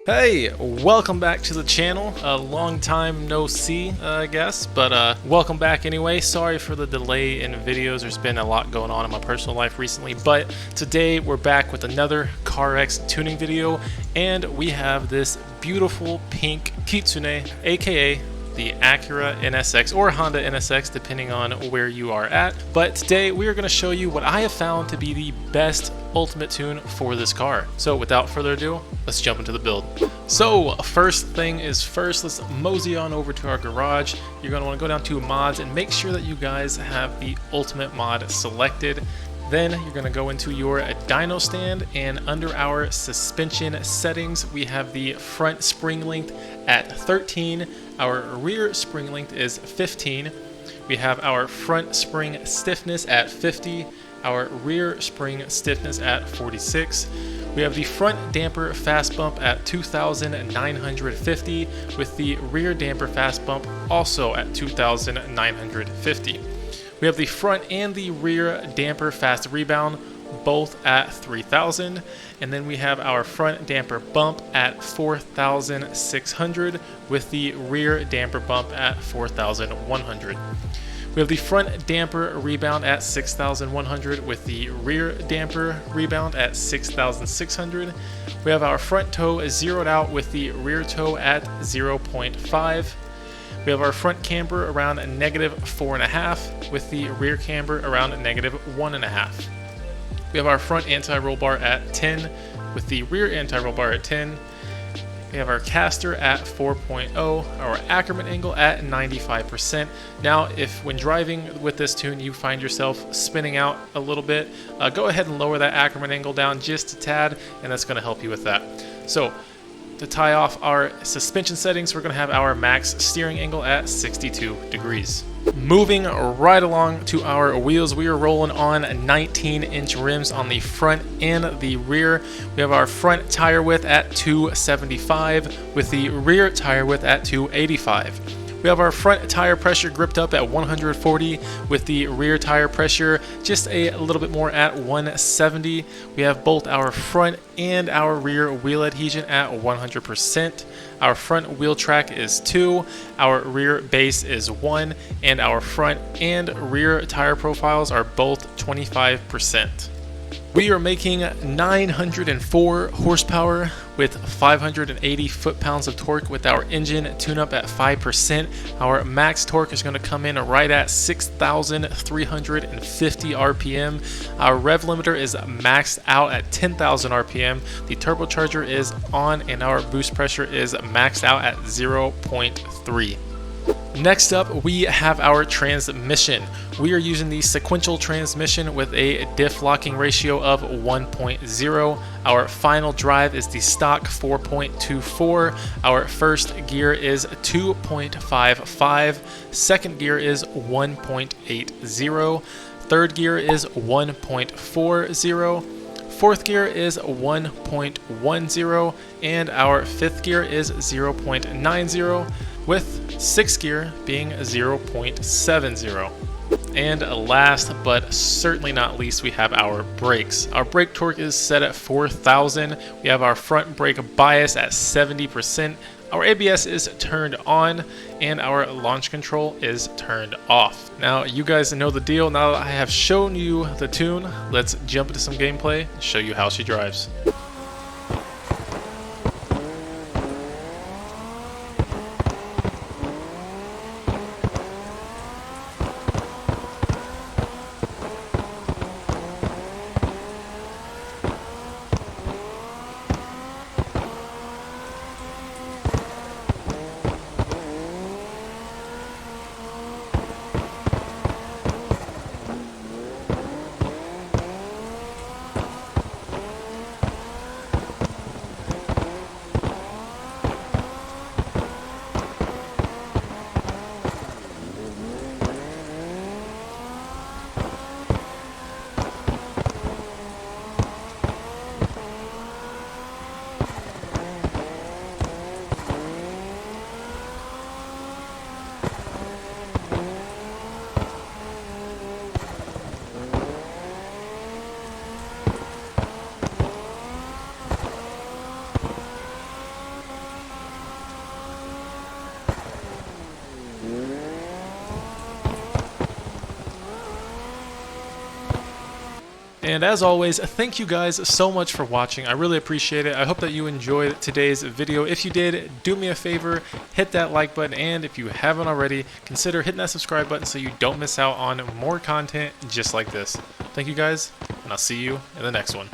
Hey, welcome back to the channel. A long time no see, I guess, but welcome back anyway. Sorry for the delay in videos. There's been a lot going on in my personal life recently, but today we're back with another CarX tuning video, and we have this beautiful pink Kitsune, aka the Acura NSX or Honda NSX, depending on where you are at. But today we are going to show you what I have found to be the best ultimate tune for this car. So without further ado, let's jump into the build. So first thing is first, let's mosey on over to our garage. You're going to want to go down to mods and make sure that you guys have the ultimate mod selected. Then you're going to go into your dyno stand, and under our suspension settings we have the front spring length at 13, our rear spring length is 15, we have our front spring stiffness at 50, our rear spring stiffness at 46. We have the front damper fast bump at 2,950 with the rear damper fast bump also at 2,950. We have the front and the rear damper fast rebound both at 3,000, and then we have our front damper bump at 4,600 with the rear damper bump at 4,100. We have the front damper rebound at 6,100 with the rear damper rebound at 6,600. We have our front toe zeroed out with the rear toe at 0.5. We have our front camber around -4.5 with the rear camber around -1.5. We have our front anti-roll bar at 10 with the rear anti-roll bar at 10. We have our caster at 4.0, our Ackerman angle at 95%. Now, if when driving with this tune you find yourself spinning out a little bit, go ahead and lower that Ackerman angle down just a tad, and that's going to help you with that. So, to tie off our suspension settings, we're going to have our max steering angle at 62 degrees. Moving right along to our wheels, we are rolling on 19-inch rims on the front and the rear. We have our front tire width at 275 with the rear tire width at 285. We have our front tire pressure gripped up at 140 with the rear tire pressure just a little bit more at 170. We have both our front and our rear wheel adhesion at 100%. Our front wheel track is 2, our rear base is 1, and our front and rear tire profiles are both 25%. We are making 904 horsepower with 580 foot-pounds of torque with our engine tune-up at 5%. Our max torque is going to come in right at 6,350 RPM. Our rev limiter is maxed out at 10,000 RPM. The turbocharger is on, and our boost pressure is maxed out at 0.3. Next up, we have our transmission. We are using the sequential transmission with a diff locking ratio of 1.0. Our final drive is the stock 4.24. Our first gear is 2.55. Second gear is 1.80. Third gear is 1.40. Fourth gear is 1.10. And our fifth gear is 0.90. with sixth gear being 0.70. And last but certainly not least, we have our brakes. Our brake torque is set at 4,000. We have our front brake bias at 70%. Our ABS is turned on, and our launch control is turned off. Now, you guys know the deal. Now that I have shown you the tune, let's jump into some gameplay and show you how she drives. And as always, thank you guys so much for watching. I really appreciate it. I hope that you enjoyed today's video. If you did, do me a favor, hit that like button, and if you haven't already, consider hitting that subscribe button so you don't miss out on more content just like this. Thank you guys, and I'll see you in the next one.